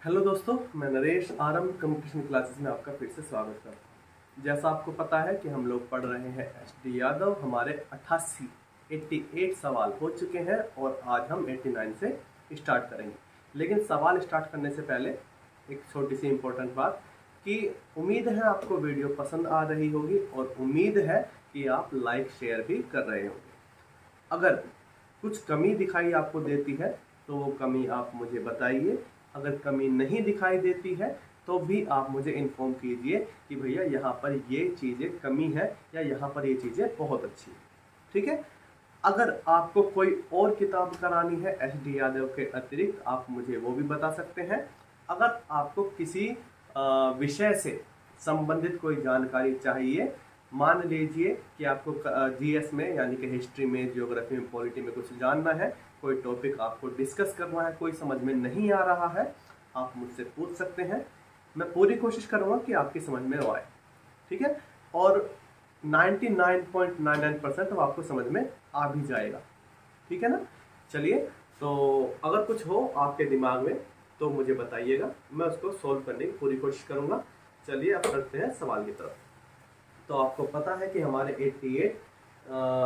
Hello दोस्तों, मैं नरेश आरंभ कंपटीशन क्लासेस में आपका फिर से स्वागत करता हूँ। जैसा आपको पता है कि हम लोग पढ़ रहे हैं एच.डी. यादव। हमारे 88 सवाल हो चुके हैं और आज हम 89 से स्टार्ट करेंगे। लेकिन सवाल स्टार्ट करने से पहले एक छोटी सी इम्पोर्टेंट बात कि उम्मीद है आपको वीडियो पसंद आ रही होगी और उम्मीद है कि आप लाइक शेयर भी कर रहे होंगे। अगर कुछ कमी दिखाई आपको देती है तो वो कमी आप मुझे बताइए। अगर कमी नहीं दिखाई देती है तो भी आप मुझे इन्फॉर्म कीजिए कि भैया यहाँ पर ये चीज़ें कमी है या यहाँ पर ये चीज़ें बहुत अच्छी है। ठीक है। अगर आपको कोई और किताब करानी है एच.डी. यादव के अतिरिक्त, आप मुझे वो भी बता सकते हैं। अगर आपको किसी विषय से संबंधित कोई जानकारी चाहिए, मान लीजिए कि आपको जीएस में यानी कि हिस्ट्री में, ज्योग्राफी में, पॉलिटी में कुछ जानना है, कोई टॉपिक आपको डिस्कस करना है, कोई समझ में नहीं आ रहा है, आप मुझसे पूछ सकते हैं। मैं पूरी कोशिश करूंगा कि आपकी समझ में आए। ठीक है। और 99.99% तो आपको समझ में आ भी जाएगा। ठीक है ना। चलिए, तो अगर कुछ हो आपके दिमाग में तो मुझे बताइएगा, मैं उसको सोल्व करने की पूरी कोशिश करूंगा। चलिए अब चलते हैं सवाल की तरफ। तो आपको पता है कि हमारे 88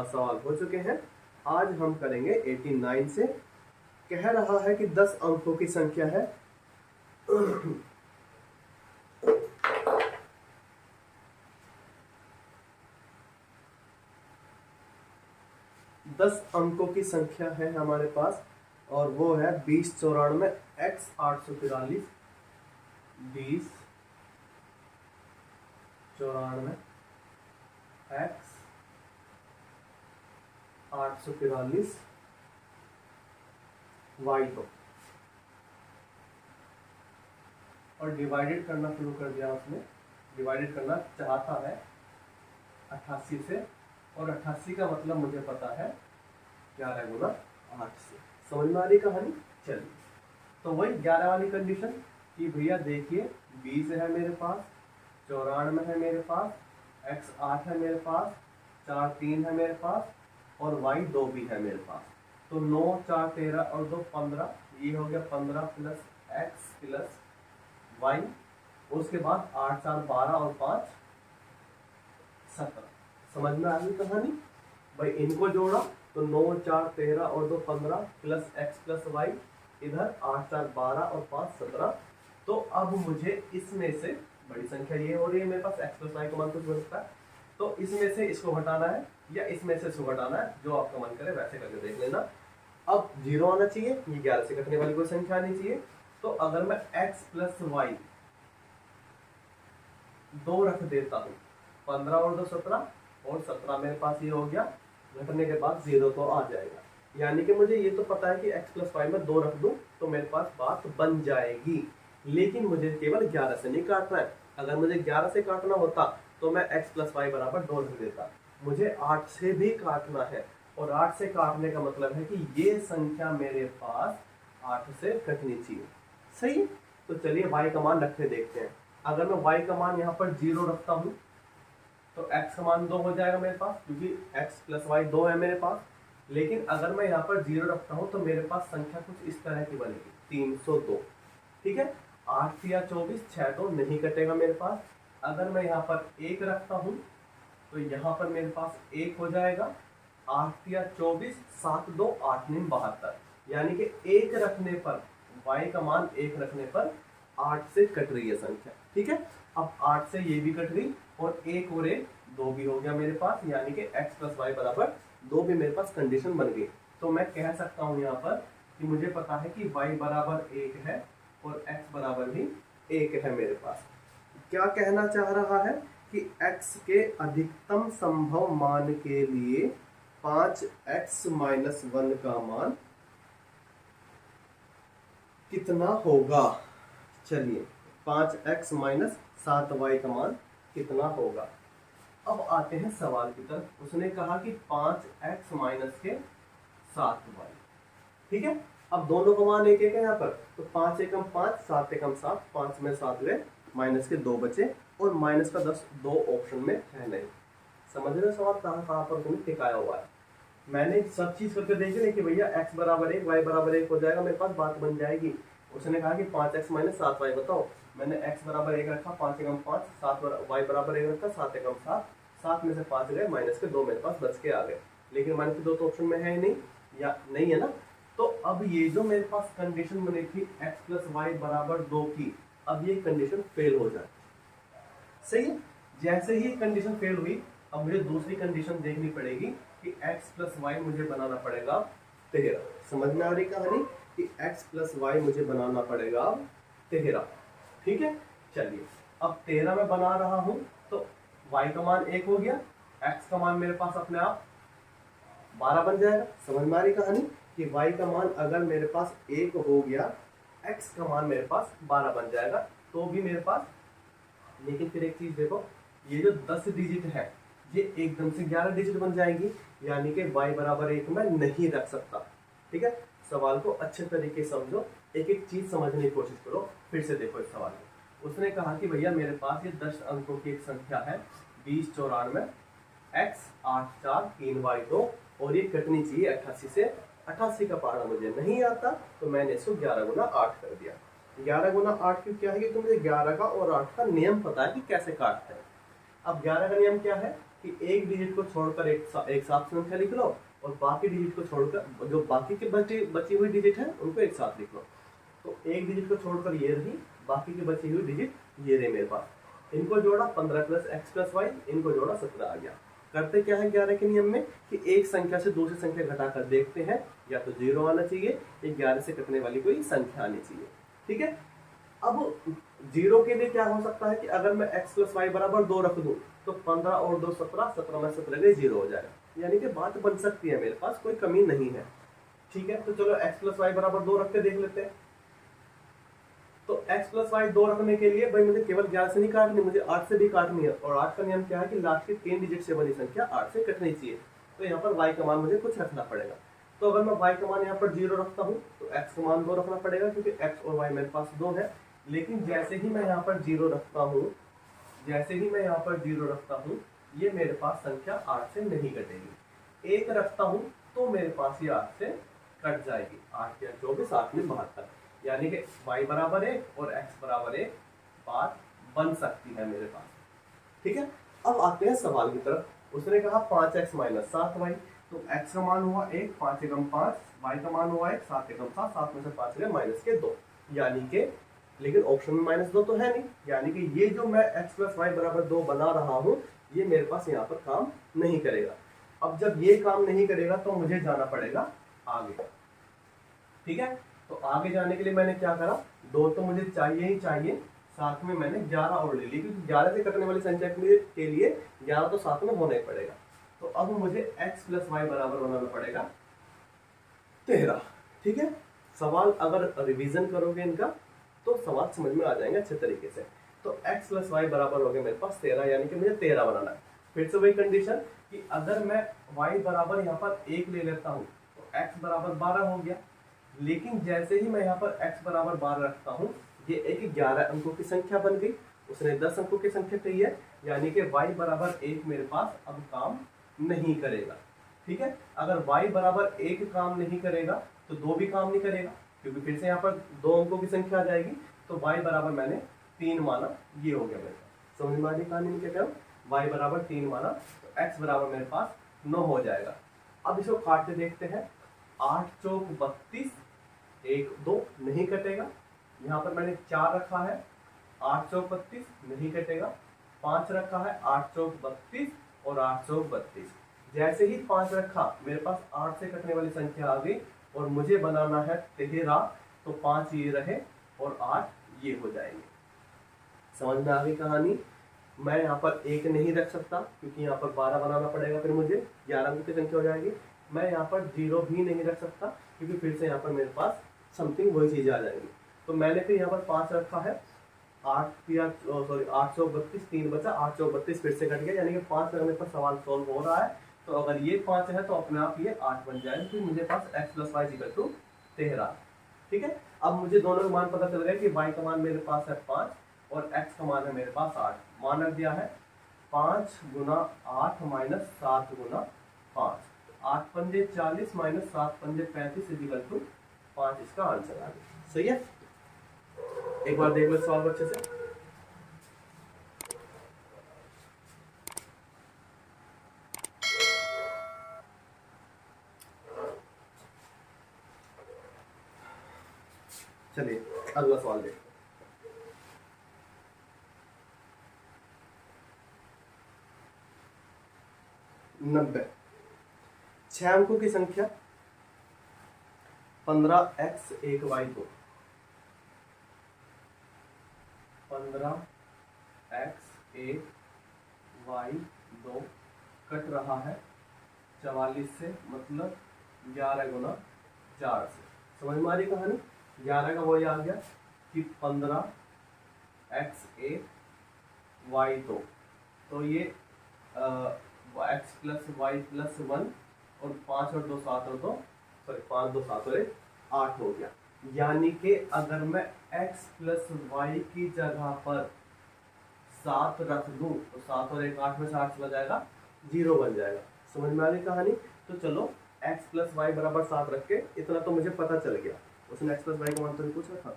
सवाल हो चुके हैं। आज हम करेंगे 89 से। कह रहा है कि 10 अंकों की संख्या है। 10 अंकों की संख्या है हमारे पास और वो है 2094 x 843 2094 x 843 y2 और डिवाइडेड करना शुरू कर दिया उसने। डिवाइडेड करना चाहता है 88 से और 88 का मतलब मुझे पता है 11 गुना 8 से। समझ में आ रही कहानी। चलिए, तो वही 11 वाली कंडीशन कि भैया देखिए 20 है मेरे पास, 94 है मेरे पास, x 8 है मेरे पास, 4 3 है मेरे पास और y 2 भी है मेरे पास। तो 9 4 13 और 2 15, ये हो गया 15 प्लस x प्लस y। उसके बाद 8 4 12 और 5 17। समझ में आ गई कहानी। भाई इनको जोड़ा तो 9 4 13 और 2 15 प्लस x प्लस y, इधर 8 4 12 और 5 17। तो अब मुझे इसमें से बड़ी संख्या ये हो रही है मेरे पास, x प्लस y का मान कुछ बचता है, तो इसमें से इसको घटाना है या इसमें से इसको घटाना है, जो आपका मन करे वैसे करके देख लेना। अब 0 आना चाहिए, ये 11 से घटने वाली कोई संख्या आनी चाहिए। तो अगर मैं x प्लस y 2 रख देता हूँ, 15 और 2 17 और 17 मेरे पास ये हो गया, घटने के बाद 0 तो आ जाएगा। यानी कि मुझे ये तो पता है कि x प्लस वाई में 2 रख दूं तो मेरे पास बात बन जाएगी। लेकिन मुझे केवल 11 से नहीं काटना है। अगर मुझे 11 से काटना होता तो मैं x प्लस वाई बराबर 2 रख देता। मुझे 8 से भी काटना है और 8 से काटने का मतलब है कि ये संख्या मेरे पास 8 से कटनी चाहिए। सही। तो चलिए y का मान रख के देखते हैं। अगर मैं y का मान यहाँ पर 0 रखता हूँ तो x का मान 2 हो जाएगा मेरे पास, क्योंकि x प्लस वाई 2 है मेरे पास। लेकिन अगर मैं यहाँ पर 0 रखता हूँ तो मेरे पास संख्या कुछ इस तरह की बनेगी, 302। ठीक है। 8 या 24, 6 तो नहीं कटेगा मेरे पास। अगर मैं यहाँ पर 1 रखता हूँ तो यहाँ पर मेरे पास 1 हो जाएगा। 8 या 24, 7 2 8 9 72। यानी कि 1 रखने पर, y का मान 1 रखने पर 8 से कट रही है संख्या। ठीक है। अब 8 से ये भी कट गई और 1 और 1 2 भी हो गया मेरे पास, यानी कि x प्लस वाई बराबर 2 भी मेरे पास कंडीशन बन गई। तो मैं कह सकता हूँ यहाँ पर कि मुझे पता है कि y बराबर 1 है और x बराबर भी 1 है मेरे पास। क्या कहना चाह रहा है कि x के अधिकतम संभव मान के लिए 5x माइनस 1 का मान कितना होगा। चलिए, 5x माइनस 7y का मान कितना होगा। अब आते हैं सवाल की तरफ। उसने कहा कि 5x माइनस के 7y। ठीक है। अब दोनों का मान एक एक है यहाँ पर, तो 5 एकम 5, 7 एकम 7, 5 में 7 गए, माइनस के 2 बचे और माइनस का 10 दो ऑप्शन में है नहीं। समझ रहे सवाल कहाँ पर तुम्हें टिकाया हुआ है। मैंने सब चीज करके देख रहे कि भैया x बराबर 1 y बराबर 1 हो जाएगा, मेरे पास बात बन जाएगी। उसने कहा कि 5x माइनस 7y बताओ। मैंने x बराबर 1 रखा, 5 एकम 5, 7 y बराबर 1 रखा, 7 एकम 7, 7 में से 5 गए, माइनस के 2 मेरे पास बच के आ गए। लेकिन माइनस के 2 तो ऑप्शन में है ही नहीं, या नहीं है ना। तो अब ये जो मेरे पास कंडीशन बनी थी x प्लस वाई बराबर 2 की, अब ये कंडीशन फेल हो जाए। सही है। जैसे ही कंडीशन फेल हुई, अब मुझे दूसरी कंडीशन देखनी पड़ेगी कि x प्लस वाई मुझे बनाना पड़ेगा 13। समझ में आ रही कहानी कि x प्लस वाई मुझे बनाना पड़ेगा 13। ठीक है, चलिए अब 13 में बना रहा हूं तो y का मान 1 हो गया, x का मान मेरे पास अपने आप 12 बन जाएगा। समझ में आ रही कहानी कि y का मान अगर मेरे पास 1 हो गया, x का मान मेरे पास 12 बन जाएगा, तो भी मेरे पास। लेकिन फिर एक चीज देखो, ये जो 10 डिजिट है ये एकदम से 11 डिजिट बन जाएगी, यानी कि y बराबर 1 मैं नहीं रख सकता। ठीक है, सवाल को अच्छे तरीके से समझो, एक एक चीज समझने की कोशिश करो। फिर से देखो इस सवाल को, उसने कहा कि भैया मेरे पास ये 10 अंकों की एक संख्या है 20, 94, x 8, 4, 3, y 2, और ये कटनी चाहिए 88 से। 88 का पहाड़ा मुझे नहीं आता, तो मैंने इसको 11 गुना 8 कर दिया। 11 गुना 8 क्यों क्या है, क्योंकि मुझे 11 का और 8 का नियम पता है कि कैसे काटते हैं। अब 11 का नियम क्या है कि एक डिजिट को छोड़कर एक साथ संख्या लिख लो, और बाकी डिजिट को छोड़कर जो बाकी के बची हुई डिजिट है उनको एक साथ लिख लो। तो एक डिजिट को छोड़कर ये रही, बाकी की बची हुई डिजिट ये रही मेरे पास। इनको जोड़ा 15 प्लस x प्लस वाई, इनको जोड़ा 17 आ गया। करते क्या है 11 के नियम में कि एक संख्या से दूसरी संख्या घटाकर देखते हैं, या तो 0 आना चाहिए या 11 से कटने वाली कोई संख्या आनी चाहिए। ठीक है, अब 0 के लिए क्या हो सकता है कि अगर मैं x प्लस वाई बराबर 2 रख दूं तो 15 और 2 17, 17 में 17 गए 0 हो जाएगा, यानी कि बात बन सकती है, मेरे पास कोई कमी नहीं है। ठीक है, तो चलो x प्लस वाई बराबर 2 रख के देख लेते हैं। तो x प्लस वाई 2 रखने के लिए भाई मुझे केवल 11 से नहीं काटनी, मुझे 8 से भी काटनी है, और 8 का नियम क्या है कि लास्ट के 3 डिजिट से बनी संख्या 8 से कटनी चाहिए। तो यहाँ पर y का मान मुझे कुछ रखना पड़ेगा। तो अगर मैं y का मान यहाँ पर 0 रखता हूँ तो x का मान 2 रखना पड़ेगा, क्योंकि x और y मेरे पास 2 है। लेकिन जैसे ही मैं यहाँ पर 0 रखता हूँ, जैसे ही मैं यहाँ पर 0 रखता हूँ, ये मेरे पास संख्या 8 से नहीं कटेगी। 1 रखता हूँ तो मेरे पास ये 8 से कट जाएगी। 8 या 24, 8 में 72, यानी कि y बराबर 1 और x बराबर 1 बात बन सकती है मेरे पास। ठीक है, अब आते हैं सवाल की तरफ। उसने कहा 5x माइनस 7y, तो x का मान हुआ 1, 5 एकम 5, y का मान हुआ 1, 7 एकम 7, 7 में से 5 गए माइनस के 2, यानी कि, लेकिन ऑप्शन में माइनस 2 तो है नहीं, यानी कि ये जो मैं x प्लस वाई बराबर 2 बना रहा हूँ ये मेरे पास यहाँ पर काम नहीं करेगा। अब जब ये काम नहीं करेगा तो मुझे जाना पड़ेगा आगे। ठीक है, तो आगे जाने के लिए मैंने क्या करा, 2 तो मुझे चाहिए ही चाहिए, साथ में मैंने 11 और ले ली, क्योंकि 11 से कटने वाली संख्या के लिए 11 तो साथ में होना ही पड़ेगा। तो अब मुझे x प्लस वाई बराबर बनाना पड़ेगा 13। ठीक है, सवाल अगर रिवीजन करोगे इनका तो सवाल समझ में आ जाएंगे अच्छे तरीके से। तो x प्लस वाई बराबर हो गया मेरे पास 13, यानी कि मुझे 13 बनाना है। फिर से वही कंडीशन कि अगर मैं y बराबर यहाँ पर 1 ले लेता हूँ तो x बराबर 12 हो गया। लेकिन जैसे ही मैं यहाँ पर x बराबर 12 रखता हूँ, ये एक 11 अंकों की संख्या बन गई, उसने 10 अंकों की संख्या कही है, यानी कि y बराबर 1 मेरे पास अब काम नहीं करेगा। ठीक है, अगर y बराबर 1 काम नहीं करेगा तो 2 भी काम नहीं करेगा, क्योंकि फिर से यहाँ पर 2 अंकों की संख्या आ जाएगी। तो y बराबर मैंने 3 माना, ये हो गया मेरे पास। समझ में आ रही कहानी में क्या करूँ, y बराबर 3 माना, तो x बराबर मेरे पास 9 हो जाएगा। अब इसको काट के देखते हैं, 8 चौक 32, 1 2 नहीं कटेगा। यहाँ पर मैंने 4 रखा है, 8 चौक 32 नहीं कटेगा। 5 रखा है, 8 चौक 32 और 8 चौक 32। जैसे ही 5 रखा मेरे पास 8 से कटने वाली संख्या आ गई, और मुझे बनाना है 13, तो 5 ये रहे और 8 ये हो जाएंगे। समझ में आ गई कहानी। मैं यहाँ पर 1 नहीं रख सकता, क्योंकि यहाँ पर 12 बनाना पड़ेगा, फिर मुझे 11 अंक की संख्या हो जाएगी। मैं यहाँ पर 0 भी नहीं रख सकता, क्योंकि फिर से यहाँ पर मेरे पास समथिंग वही चीज़ आ जाएगी। तो मैंने फिर यहाँ पर 5 रखा है, 8 चौक 32, 3 बचा, 8 चौक 32 फिर से कट गया, यानी कि 5 लगने पर सवाल सॉल्व हो रहा है। तो अगर ये 5 है तो अपने आप ये 8 बन जाएगा, फिर मुझे पास x plus y equal to 13। ठीक है, अब मुझे दोनों का मान पता चल गया कि y का मान मेरे पास है 5 और x का मान है मेरे पास 8। मान रख दिया है 5 गुना 8 माइनस 7 गुना 5, 8 पंजे 40 माइनस 7 पंजे 35 इक्वल टू 5, इसका आंसर आ गया। सही है, एक बार देख लो सवाल को अच्छे से। चलिए अगला सवाल देखते हैं। 90 छह अंकों की संख्या 15x 1y2 15x 1y2 cut रहा है 44 से, मतलब 11 गुना 4 से। समझ में आ रही कहानी? 11 का वही आ गया कि 15x 1y2, तो ये x प्लस वाई प्लस 1 और 5 और 2 7 और 2 सॉरी 5 2 7 और 1 8 हो गया। यानी कि अगर मैं x प्लस वाई की जगह पर 7 रख दूं तो 7 और 1 8 में से 8 चला जाएगा, 0 बन जाएगा। समझ में आ गई कहानी? तो चलो x प्लस वाई बराबर 7 रख के इतना तो मुझे पता चल गया। उसने x प्लस वाई का मान तो नहीं पूछा था,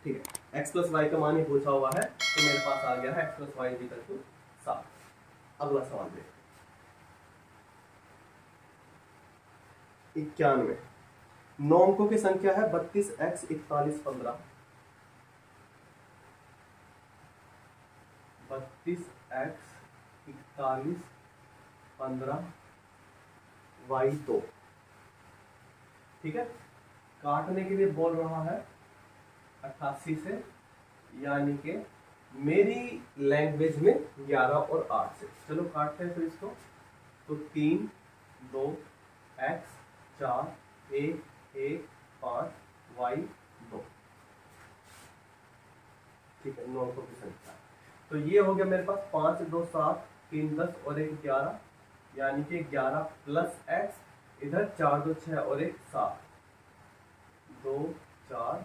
ठीक है, x प्लस वाई का मान ही पूछा हुआ है, तो मेरे पास आ गया है x plus y equal to 7। अगला सवाल देखते 91 9 अंकों की संख्या है 32x 41 15 32x 41 15 y2, ठीक है। काटने के लिए बोल रहा है 88 से, यानी कि मेरी लैंग्वेज में 11 और 8 से। चलो काटते हैं फिर इसको, तो 3 2 x 4 1 1 5 y 2, ठीक है, 9 की संख्या। तो ये हो गया मेरे पास 5 2 7 3 10 और 1 11, यानी कि 11 प्लस x, इधर 4 2 6 और 1 7 2 4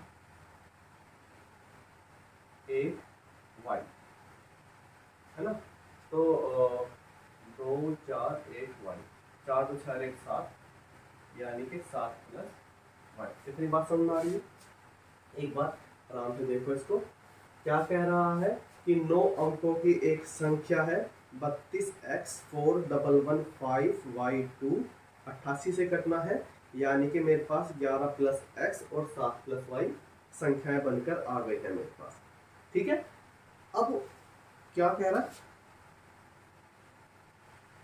1 y, है ना। तो 2 4 1 y, 4 2 6 1 7, यानी कि 7 प्लस y। कितनी बात समझ में आ रही है? एक बार आराम से देखो इसको। क्या कह रहा है कि 9 अंकों की एक संख्या है 32x 4 1 1 5 y2, 88 से कटना है, यानी कि मेरे पास 11 प्लस x और 7 प्लस y संख्याएं बनकर आ गई है मेरे पास, ठीक है। अब क्या कह रहा है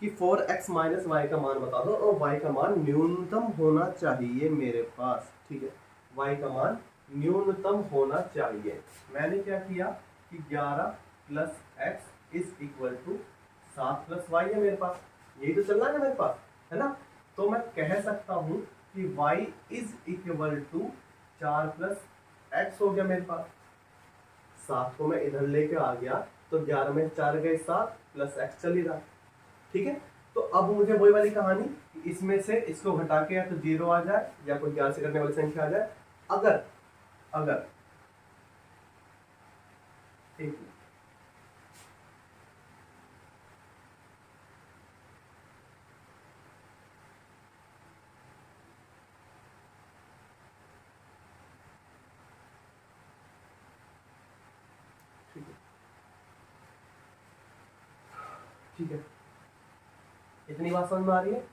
कि 4x माइनस वाई का मान बता दो, और y का मान न्यूनतम होना चाहिए मेरे पास, ठीक है, y का मान न्यूनतम होना चाहिए। मैंने क्या किया कि 11 plus x is equal to 7 plus y है मेरे पास, यही तो चल रहा है मेरे पास, है ना। तो मैं कह सकता हूं कि y is equal to 4 plus x हो गया मेरे पास। 7 को मैं इधर लेके आ गया तो 11 में 4 गए 7 प्लस एक्स चल ही रहा, ठीक है। तो अब मुझे वही वाली कहानी, इसमें से इसको घटा के या तो 0 आ जाए या कोई 11 से करने वाली संख्या आ जाए। अगर अगर ठीक है, ठीक है, इतनी बात समझ में आ रही है।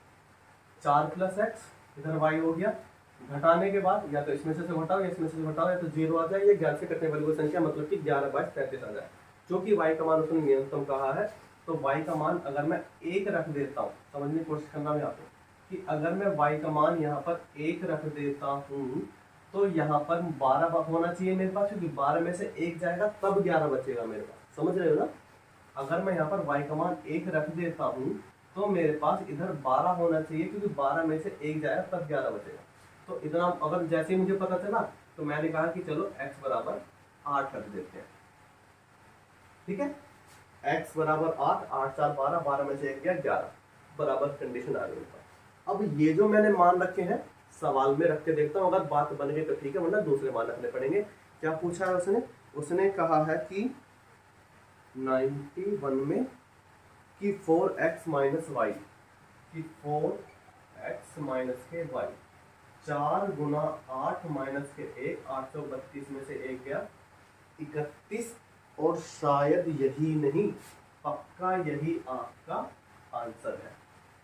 4 प्लस एक्स इधर वाई हो गया, घटाने के बाद या तो इसमें से घटाओ या इसमें से घटाओ, या तो 0 आ जाए या 11 से कटने वाली कोई संख्या, मतलब कि 11 बाई 35 आ जाए, जो कि y का मान उसने न्यूनतम कहा है। तो y का मान अगर मैं 1 रख देता हूँ, समझने की कोशिश करना मैं आपको कि अगर मैं y का मान यहाँ पर 1 रख देता हूँ तो यहाँ पर 12 होना चाहिए मेरे पास, क्योंकि 12 में से 1 जाएगा तब 11 बचेगा मेरे पास, समझ रहे हो ना। अगर मैं यहाँ पर y का मान 1 रख देता हूँ तो मेरे पास इधर 12 होना चाहिए, क्योंकि 12 में से 1 जाएगा तब 11 बचेगा। तो इतना अगर जैसे ही मुझे पता चला तो मैंने कहा कि चलो x बराबर 8 रख देते हैं, ठीक है। x बराबर 8, 8 4 12, 12 में से 1 गया 11, बराबर कंडीशन आ गई। अब ये जो मैंने मान रखे हैं सवाल में रख के देखता हूँ, अगर बात बन गई तो ठीक है, वरना दूसरे मान रखने पड़ेंगे। क्या पूछा है उसने? उसने कहा है कि 91 में कि 4x माइनस वाई, कि 4x माइनस के वाई 4 गुना 8 माइनस के 1, 832 में से 1 गया 31, और शायद यही नहीं, पक्का यही आपका आंसर है।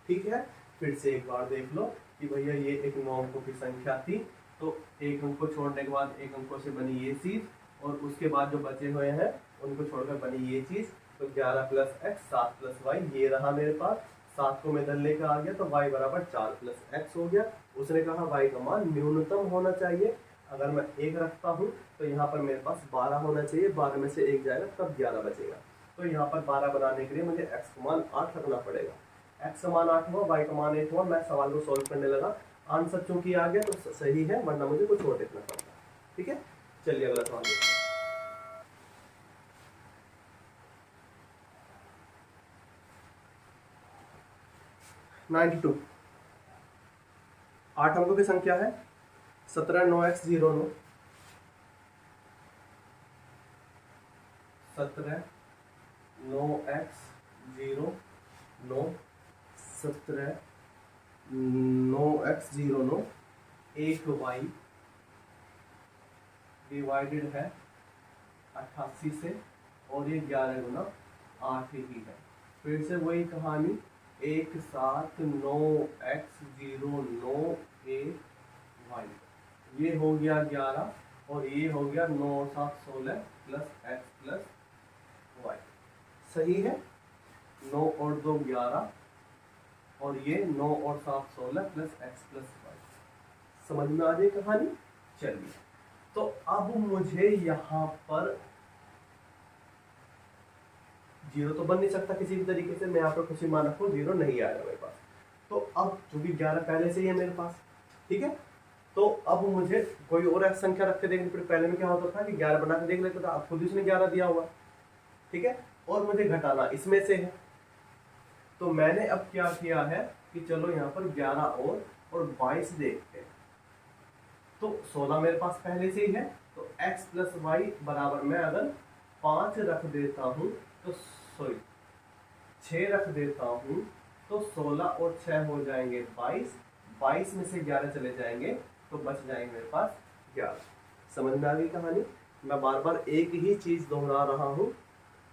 ठीक है, फिर से एक बार देख लो कि भैया ये एक 9 अंकों की संख्या थी, तो एक अंक को छोड़ने के बाद एक अंकों से बनी ये चीज, और उसके बाद जो बचे हुए हैं उनको छोड़कर बनी ये चीज। तो 11 प्लस एक्स 7 प्लस वाई ये रहा मेरे पास। 7 को मैं इधर लेकर आ गया तो y बराबर 4 प्लस एक्स हो गया। उसने कहा y का मान न्यूनतम होना चाहिए। अगर मैं 1 रखता हूँ तो यहाँ पर मेरे पास 12 होना चाहिए, 12 में से 1 जाएगा तब 11 बचेगा। तो यहाँ पर 12 बनाने के लिए मुझे x का मान 8 रखना पड़ेगा। x का मान 8 हुआ, y का मान 1 हुआ। मैं सवाल को सोल्व करने लगा, आंसर चूंकि आ गया तो सही है, वरना मुझे कुछ और देखना पड़ता। ठीक है, चलिए अगला सवाल देखते हैं। 92 8 अंकों की संख्या है। 17 9x 09, 17 9x 09, 17 9x 09, 1y divided है 88 से, और ये 11 गुना 8 ही है। फिर से वही कहानी, 1 7 9x 09 1y, ये हो गया 11, और ये हो गया 9 7 16 प्लस x प्लस y। सही है, 9 और 2 11, और ये 9 और 7 16 प्लस x प्लस y। समझ में आ रही कहानी? चलिए, तो अब मुझे यहाँ पर जीरो तो बन नहीं सकता किसी भी तरीके से, मैं यहाँ पर कुछ ही मान रखूँ, जीरो नहीं आएगा मेरे पास। तो अब चूंकि 11 पहले से ही है मेरे पास, ठीक है, तो अब मुझे कोई और संख्या रख के देखनी पड़े। पहले में क्या होता था कि 11 बना के देख लेता था, अब खुद ही उसने 11 दिया हुआ, ठीक है, और मुझे घटाना इसमें से है। तो मैंने अब क्या किया है कि चलो यहाँ पर 11 और 22 देखते हैं। तो 16 मेरे पास पहले से ही है, तो x प्लस वाई बराबर में अगर 5 रख देता हूँ तो सॉरी 6 रख देता हूँ तो 16 और 6 हो जाएंगे 22, 22 में से 11 चले जाएंगे तो बच जाएंगे मेरे पास 11। समझ में आ गई कहानी? मैं बार बार एक ही चीज दोहरा रहा हूँ,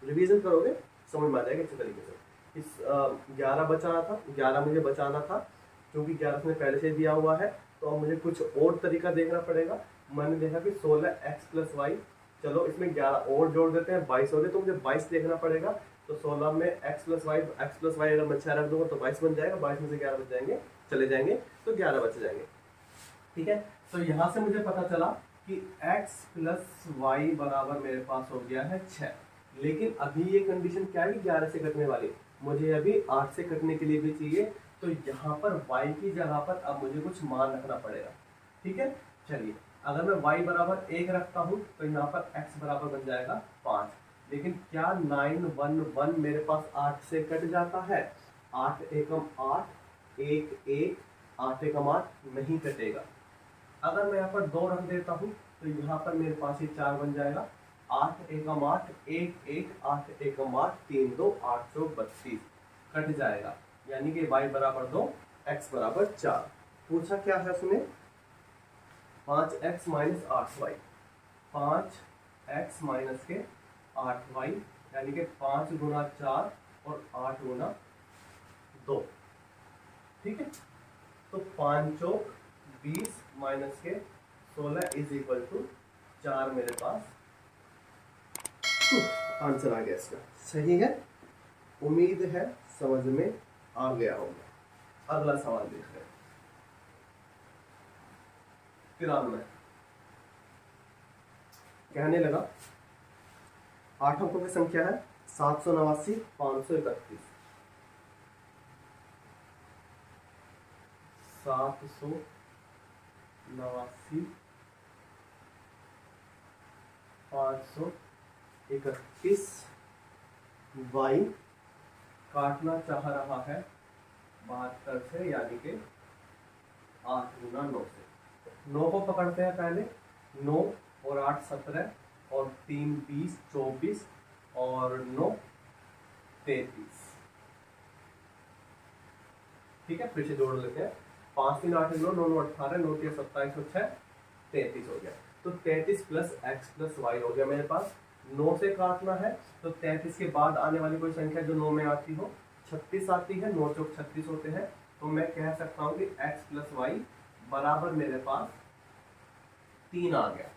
रिवीजन करोगे समझ में आ जाएगा अच्छे तरीके से। इस 11 बचाना था, 11 मुझे बचाना था, क्योंकि 11 ने पहले से दिया हुआ है, तो अब मुझे कुछ और तरीका देखना पड़ेगा। मैंने देखा कि 16x प्लस वाई, चलो इसमें 11 और जोड़ देते हैं, 22 हो गए, तो मुझे 22 देखना पड़ेगा। तो 16 में x प्लस वाई अगर मैं 6 रख दूंगा तो 22 बन जाएगा, 22 में से 11 बच जाएंगे, चले जाएंगे तो 11 बच जाएंगे। ठीक है, तो यहाँ से मुझे पता चला कि x प्लस वाई बराबर मेरे पास हो गया है 6। लेकिन अभी ये कंडीशन क्या है कि 11 से कटने वाली, मुझे अभी 8 से कटने के लिए भी चाहिए। तो यहाँ पर y की जगह पर अब मुझे कुछ मान रखना पड़ेगा। ठीक है, चलिए, अगर मैं y बराबर 1 रखता हूँ तो यहाँ पर x बराबर बन जाएगा 5। लेकिन क्या 911 मेरे पास 8 से कट जाता है? 8 एकम 8, 1 1, 8 एकम 8 नहीं कटेगा। अगर मैं यहाँ पर 2 रख देता हूँ तो यहाँ पर मेरे पास ये 4 बन जाएगा। 8 एकम 8, 1 1, 8 एकम 8, 3 2, 8 2 32 कट जाएगा, यानी कि y बराबर 2, x बराबर 4। पूछा क्या है उसने? 5x minus 8y, 5x minus के 8y, यानी कि 5 गुना 4 और 8 गुना 2। ठीक है, तो 5 चौक 20 माइनस के 16 इज इक्वल टू 4 मेरे पास आंसर आ गया इसका। सही है, उम्मीद है समझ में आ गया होगा। अगला सवाल देख रहे हैं। 93 कहने लगा 8 अंकों की संख्या है 789 531, 789 531 y काटना चाह रहा है 72 से, यानी कि 8 गुना 9 से। 9 को पकड़ते हैं पहले, 9 और 8 17 और 3 20 24 और 9 33। ठीक है, फिर से जोड़ लेते हैं। 5 3 8 9 9 9 18 9 3 27 और 6 33 हो गया। तो 33 प्लस एक्स प्लस वाई हो गया मेरे पास। 9 से काटना है तो 33 के बाद आने वाली कोई संख्या जो 9 में आती हो, 36 आती है, 9 चौक 36 होते हैं। तो मैं कह सकता हूँ कि एक्स प्लस वाई बराबर मेरे पास 3 आ गया।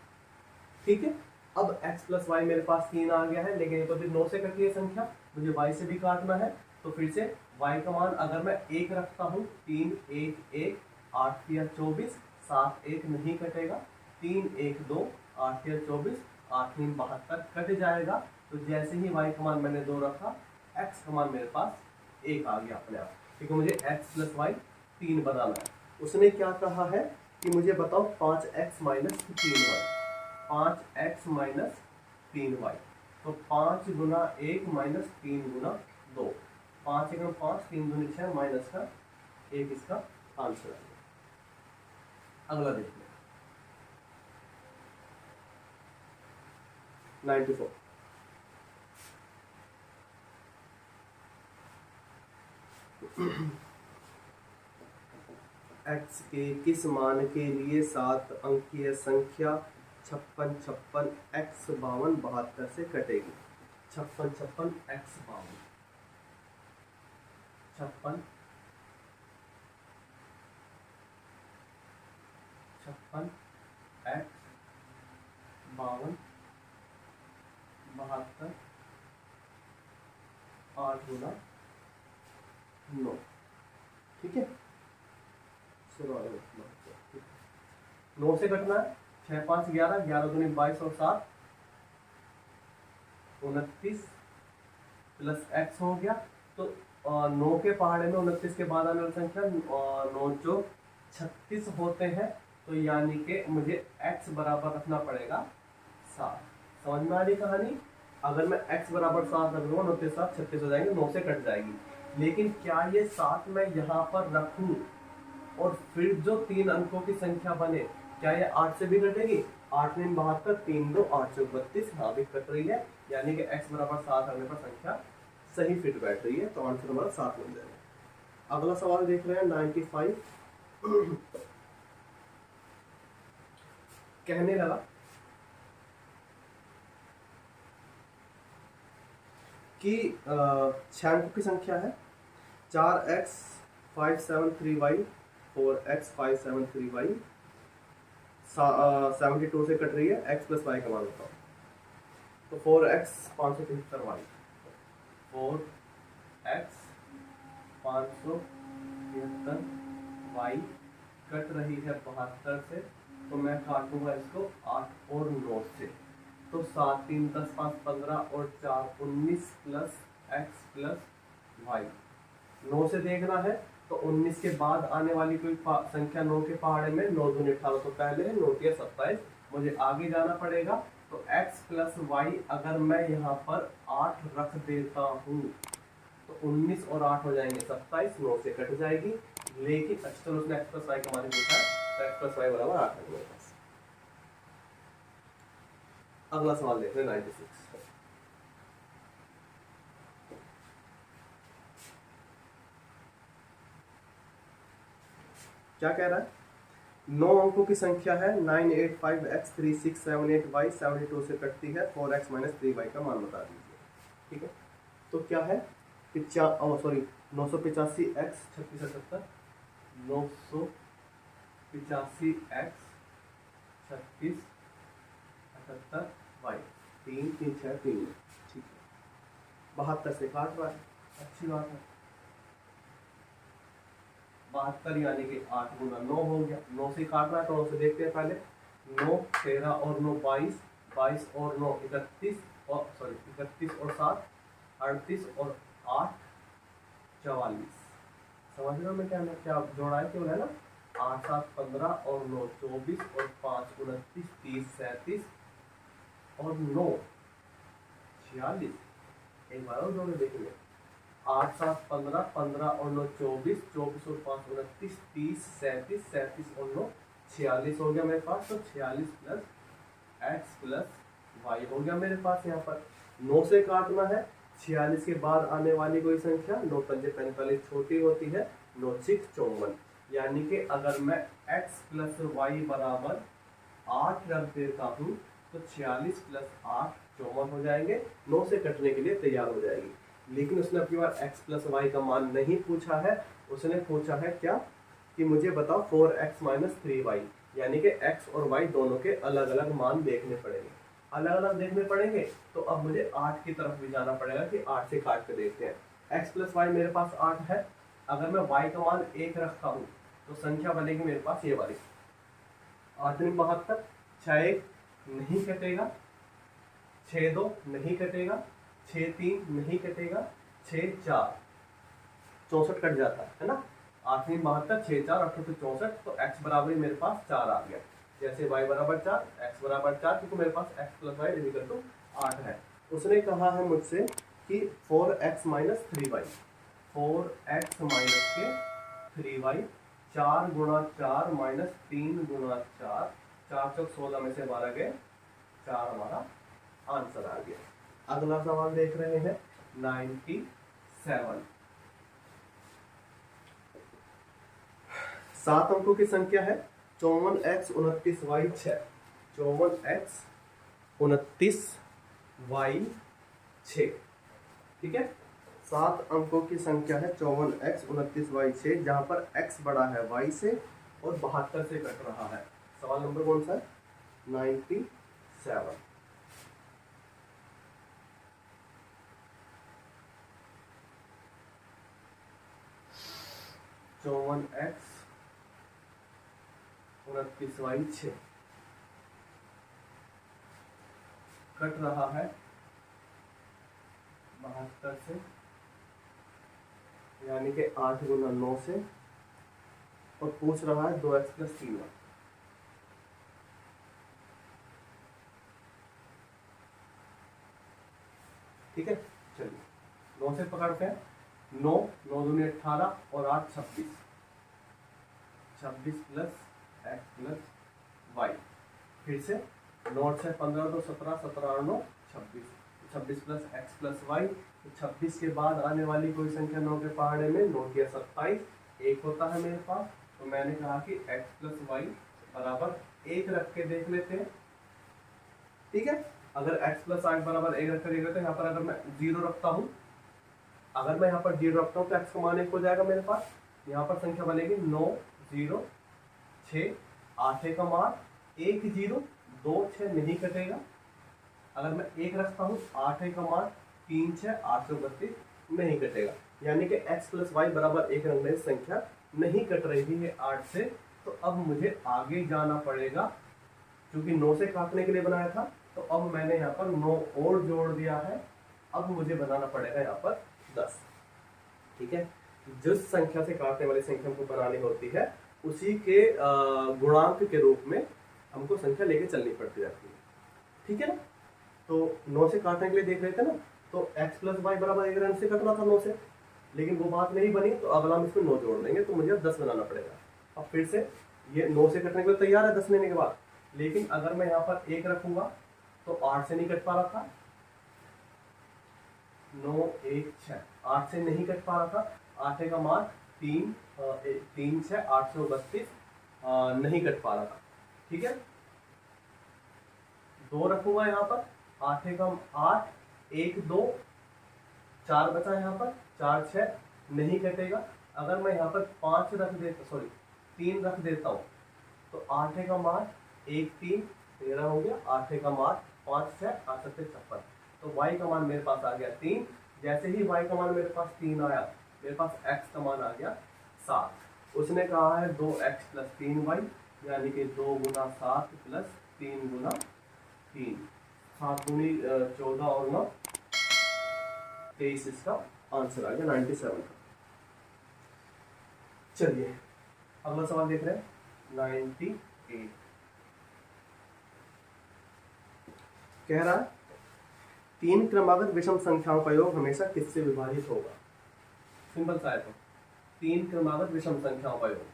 ठीक है, अब x प्लस वाई मेरे पास 3 आ गया है, लेकिन ये तो फिर 9 से कटी है संख्या, मुझे y से भी काटना है। तो फिर से y का मान अगर मैं 1 रखता हूँ, 3 1 1 8 या 24, 7 1 नहीं कटेगा, 3 1 2 8 या 24, 8 3 72 कट जाएगा। तो जैसे ही y का मान मैंने 2 रखा, x का मान मेरे पास 1 आ गया अपने आप, क्योंकि मुझे x प्लस वाई 3 बनाना है। उसने क्या कहा है कि मुझे बताओ 5x minus 3y, 5x minus 3y। तो 5 गुना 1 माइनस 3 गुना 2, 5 1 5 3 दूनी 6 माइनस का 1 इसका आंसर है। अगला देखिए 94। x के किस मान के लिए 7 अंकीय संख्या 56 56 x 52 72 से कटेगी? 56 56 x 52 56 56 x 52 72 8 गुना 9। ठीक है, 9 से कटना है, 6 5 11 11 दूनी 22 और 7 29 प्लस x हो गया। तो 9 के पहाड़े में 29 के बाद आने वाली संख्या 9 जो 36 होते हैं। तो यानी कि मुझे x बराबर रखना पड़ेगा 7। समझ में आ रही कहानी? अगर मैं x बराबर 7 रख लूँगा, 29 7 36 हो जाएंगे, 9 से कट जाएगी। लेकिन क्या ये 7 मैं यहाँ पर रखूँ और फिर जो 3 अंकों की संख्या बने, क्या ये 8 से भी कटेगी? 8 9 72 3 2 8 4 32, हाँ भी कट रही है। यानी कि x बराबर 7 आने पर संख्या सही फिट बैठ रही है, तो आंसर हमारा 7 मिल जाएगा। अगला सवाल देख रहे हैं 95। कहने लगा कि 6 अंकों की संख्या है, 4x 573y 4x 573y 72 से कट रही है, x प्लस वाई का मान बताओ। तो 4x 573y, 4x 573y cut रही है 72 से, तो मैं काटूंगा इसको 8 और 9 से। तो 7 3 10 5 15 और 4 19 प्लस x प्लस वाई। 9 से देखना है तो 19 के बाद आने वाली कोई संख्या 9 के पहाड़े में 9 दूनी 18, तो पहले है 9 3 27, मुझे आगे जाना पड़ेगा। तो x प्लस वाई अगर मैं यहाँ पर 8 रख देता हूँ तो 19 और 8 हो जाएंगे 27, 9 से कट जाएगी। लेकिन चलो उसने x प्लस वाई का मान पूछा है, तो x प्लस वाई बराबर 8 है मेरे पास। अगला सवाल देख रहे हैं 96। क्या कह रहा है? 9 अंकों की संख्या है 985x 3678y 72 से कटती है, 4x माइनस 3y का मान बता दीजिए। ठीक है, तो क्या है 985x 3678 985x 3678y 3 3 6 3। ठीक है, 72 से काट रहा है, अच्छी बात है। 72 यानी कि 8 गुना 9 हो गया। 9 से काट रहा है तो 9 से देखते हैं पहले। 9 13 और 9 22, 22 और 9 31 और 31 और 7 38 और 8 44। समझ रहे हो मैं क्या जोड़ा है? क्यों है ना, 8 7 15 और 9 24 और 5 29 30 37 और 9 46। एक बार और जोड़े देखेंगे, 8 7 15 15 और 9 24 24 और 5 29 30 37 37 और 9 46 हो गया मेरे पास। तो 46 प्लस x प्लस वाई हो गया मेरे पास। यहाँ पर 9 से काटना है, 46 के बाद आने वाली कोई संख्या 9 5 45 छोटी होती है, 9 6 54, यानी कि अगर मैं x प्लस वाई बराबर 8 रख देता हूँ तो 46 प्लस 8 54 हो जाएंगे, 9 से कटने के लिए तैयार हो जाएगी। लेकिन उसने अपनी बार x प्लस वाई का मान नहीं पूछा है, उसने पूछा है क्या कि मुझे बताओ 4x माइनस 3y, यानी कि x और y दोनों के अलग अलग मान देखने पड़ेंगे। अलग अलग देखने पड़ेंगे तो अब मुझे 8 की तरफ भी जाना पड़ेगा कि 8 से काट के देखते हैं। x प्लस वाई मेरे पास 8 है, अगर मैं y का मान 1 रखता हूँ तो संख्या बनेगी मेरे पास ये वाली 8 दूनी 72, 6 1 नहीं कटेगा, 6 2 नहीं कटेगा, 6 3 नहीं कटेगा, 6 4 64 कट जाता है ना। 8 3 72, 6 4 8 64, तो x बराबर मेरे पास 4 आ गया। जैसे y बराबर 4 x बराबर 4, क्योंकि मेरे पास x plus y equal to 8 है। उसने कहा है मुझसे कि 4x minus 3y, 4x minus के 3y, 4 गुणा 4 माइनस 3 गुणा 4, 4 चौक 16 में से 12 गए 4, हमारा आंसर आ गया। अगला सवाल देख रहे हैं 97। 7 अंकों की संख्या है 54x 29y 6, 54x 29y 6, ठीक है। 7 अंकों की संख्या है 54x 29y 6, जहां पर x बड़ा है y से और 72 से कट रहा है। सवाल नंबर कौन सा है? 97। चौवन एक्स 29y 6 कट रहा है 72 से, यानी कि 8 गुना 9 से, और पूछ रहा है 2x प्लस 3y। ठीक है, चलिए 9 से पकड़ते हैं। 9 9 दूनी 18 और 8 26, 26 प्लस x प्लस वाई। फिर से 9 से 15 तो 17, 17 और 9 26, 26 प्लस x प्लस वाई। 26 के बाद आने वाली कोई संख्या 9 के पहाड़े में, 9 के 27, 1 होता है मेरे पास, तो मैंने कहा कि x प्लस वाई बराबर 1 रख के देख लेते हैं। ठीक है, अगर x प्लस वाई बराबर 1 रख के देख लेते हैं। यहाँ पर अगर मैं 0 रखता हूँ, अगर मैं यहाँ पर 0 रखता हूँ तो x का मान 1 हो जाएगा मेरे पास। यहाँ पर संख्या बनेगी 9 0 6, 8 का मान 1 0 2 6 नहीं कटेगा। अगर मैं 1 रखता हूँ 8 का मान 3 6 832 नहीं कटेगा, यानी कि x प्लस वाई बराबर 1 रखने से संख्या नहीं कट रही है 8 से। तो अब मुझे आगे जाना पड़ेगा, क्योंकि 9 से काटने के लिए बनाया था, तो अब मैंने यहाँ पर 9 और जोड़ दिया है। अब मुझे बनाना पड़ेगा यहाँ पर 10। ठीक है, जिस संख्या से काटने वाली संख्या हमको बनानी होती है उसी के गुणांक के रूप में हमको संख्या लेके चलनी पड़ती जाती है। ठीक है ना, तो 9 से काटने के लिए देख रहे थे ना, तो x प्लस वाई बराबर 1 रन से कटना था 9 से, लेकिन वो बात नहीं बनी, तो अगला हम इसमें 9 जोड़ लेंगे, तो मुझे अब 10 बनाना पड़ेगा। अब फिर से ये 9 से कटने के लिए तैयार है 10 लेने के बाद, लेकिन अगर मैं यहाँ पर 1 रखूंगा तो 8 से नहीं कट पा रहा था, 9 1 6, 8 से नहीं कट पा रहा था। 8 का मान 3 3 6 832 नहीं कट पा रहा था। ठीक है, 2 रखूंगा यहाँ पर, 8 का 8 1 2 4 बचा यहाँ पर, 4 6 नहीं कटेगा। अगर मैं यहाँ पर 5 रख देता, सॉरी 3 रख देता हूँ, तो 8 का मान 1 3 13 हो गया। 8 का मान 5 6 8 7 56, तो y का मान मेरे पास आ गया 3। जैसे ही y का मान मेरे पास 3 आया, मेरे पास x का मान आ गया 7। उसने कहा है 2x प्लस 3y, यानी कि 2 गुना 7 प्लस 3 गुना 3, 7 दूनी 14 और 9 23, इसका आंसर आ गया 97 का। चलिए अगला सवाल देख रहे हैं 98। कह रहा है 3 क्रमागत विषम संख्याओं का योग हमेशा किससे विभाजित होगा? सिंपल सा है, तो 3 क्रमागत विषम संख्याओं का योग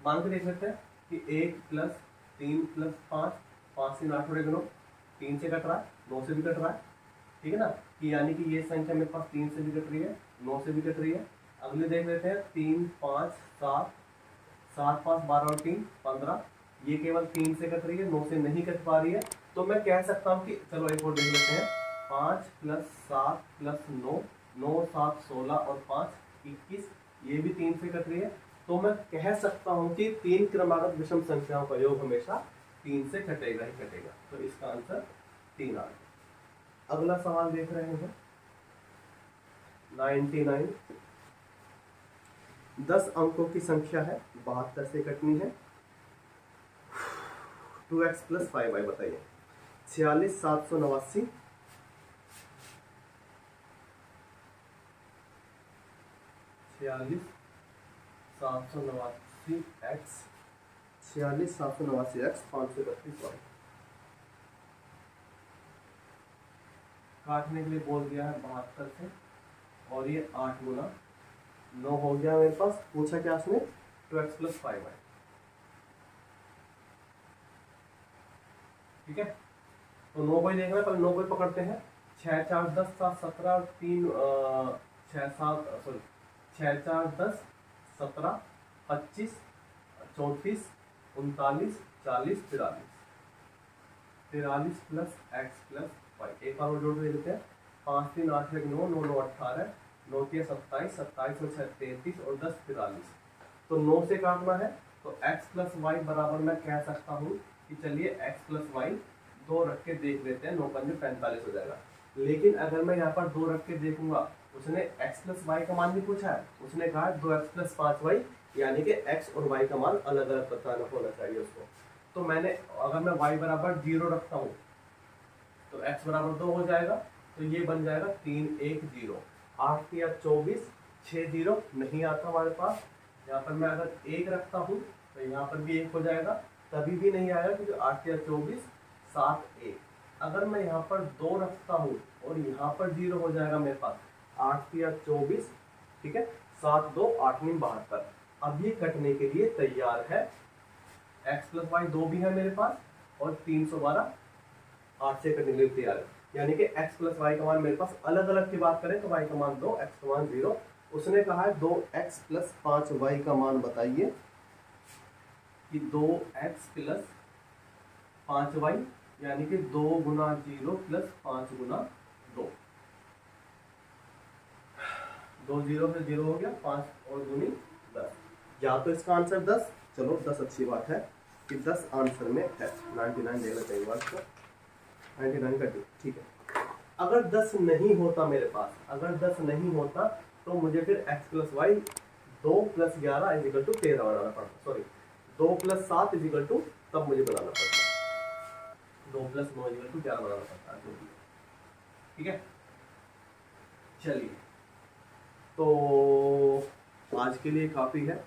मान के देख लेते हैं कि 1 प्लस 3 प्लस 5, 5 से 8 गुणो 3 से कट रहा है, 9 से भी कट रहा है। ठीक है ना, कि यानी कि ये संख्या मेरे पास 3 से भी कट रही है, 9 से भी कट रही है। अगले देख लेते हैं 3 5 7 7 5 12 और 3 15, ये केवल 3 से कट रही है, 9 से नहीं कट पा रही है। तो मैं कह सकता हूँ कि चलो एक और देख लेते हैं, 5 + 7 + 9, 9 7 16 और 5 21, ये भी 3 से कट रही है। तो मैं कह सकता हूँ कि 3 क्रमागत विषम संख्याओं का योग हमेशा 3 से कटेगा ही कटेगा। तो इसका आंसर 3 आ गया। अगला सवाल देख रहे हैं 99। 10 अंकों की संख्या है, 72 से कटनी है। 2x + 5y बताइए। 46 789, 46 789 x, 46 789 x 532 y। काटने के लिए बोल दिया है 72 से, और ये 8 गुना 9 हो गया मेरे पास। पूछा क्या उसने, 2x + 5y। ठीक है, तो 9 को ही देखना है, पहले 9 को ही पकड़ते हैं। 6 4 10 7 17 3 6 7 सॉरी 6 4 10 17 25 34 39 40 43, 43 + x + y। एक बार और जोड़ दे देते हैं। 5 3 8 1 9, 9 9 18, 9 3 27, 27 और 6 33 और 10 43। तो 9 से काटना है, तो x + y बराबर मैं कह सकता हूँ कि चलिए x + y 2 रख के देख लेते हैं, 9 5 45 हो जाएगा। लेकिन अगर मैं यहाँ पर 2 रख के देखूंगा, उसने x + y का मान भी पूछा है, उसने कहा 2x + 5y, यानी कि x और y का मान अलग अलग पता होना चाहिए उसको। तो मैंने, अगर मैं y बराबर 0 रखता हूँ तो x बराबर 2 हो जाएगा, तो ये बन जाएगा 3 1 0। 8 या 24, 6 0 नहीं आता हमारे पास। यहाँ पर मैं अगर 1 रखता हूँ तो यहाँ पर भी 1 हो जाएगा, तभी भी नहीं आएगा क्योंकि 8 या 24 7 1। अगर मैं यहाँ पर 2 रखता हूँ और यहाँ पर 0 हो जाएगा मेरे पास, 8 या 24, ठीक है, 7 2 8 9 72। अब ये कटने के लिए तैयार है। x + y 2 भी है मेरे पास, और 312 8 से कटने के लिए तैयार है। यानी कि x + y का मान मेरे पास अलग अलग की बात करें तो y का मान 2, x का मान 0। उसने कहा है 2x + 5y का मान बताइए, कि 2x + 5y, यानी कि 2 गुना 0 + 5 गुना 2। 2 0 से 0 हो गया, 5 और दूनी 10। या तो इसका आंसर 10, चलो 10 अच्छी बात है कि 10 आंसर में है। 99 देना चाहिए बात को, 99 का ठीक है। अगर 10 नहीं होता मेरे पास, अगर 10 नहीं होता तो मुझे फिर x + y 2 + 11 = 13 बनाना पड़ता, सॉरी 2 + 7 = तब मुझे बनाना पड़ता, 2 + 9 = 11 बनाना पड़ता है। ठीक है, चलिए तो आज के लिए काफ़ी है।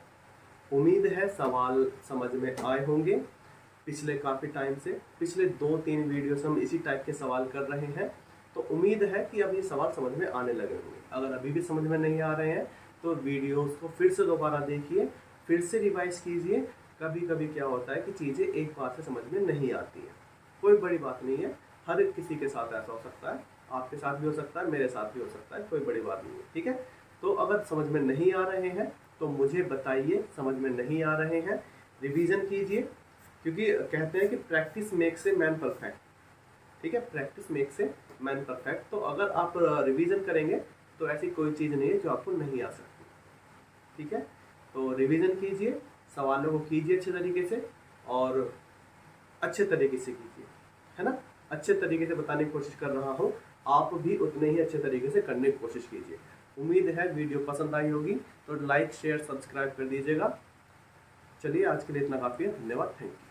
उम्मीद है सवाल समझ में आए होंगे। पिछले काफ़ी टाइम से, पिछले 2-3 वीडियोस हम इसी टाइप के सवाल कर रहे हैं, तो उम्मीद है कि अब ये सवाल समझ में आने लगे होंगे। अगर अभी भी समझ में नहीं आ रहे हैं तो वीडियोस को फिर से दोबारा देखिए, फिर से रिवाइज कीजिए। कभी कभी क्या होता है कि चीज़ें एक बार से समझ में नहीं आती हैं, कोई बड़ी बात नहीं है। हर एक किसी के साथ ऐसा हो सकता है, आपके साथ भी हो सकता है, मेरे साथ भी हो सकता है, कोई बड़ी बात नहीं है। ठीक है, तो अगर समझ में नहीं आ रहे हैं तो मुझे बताइए, समझ में नहीं आ रहे हैं, रिवीजन कीजिए, क्योंकि कहते हैं कि practice makes a man perfect. ठीक है, practice makes a man perfect. तो अगर आप रिवीजन करेंगे तो ऐसी कोई चीज़ नहीं है जो आपको नहीं आ सकती। ठीक है, तो रिवीजन कीजिए, सवालों को कीजिए अच्छे तरीके से, और अच्छे तरीके से कीजिए, है ना। अच्छे तरीके से बताने की कोशिश कर रहा हूँ, आप भी उतने ही अच्छे तरीके से करने की कोशिश कीजिए। उम्मीद है वीडियो पसंद आई होगी, तो लाइक शेयर सब्सक्राइब कर दीजिएगा। चलिए आज के लिए इतना काफ़ी है, धन्यवाद, थैंक यू।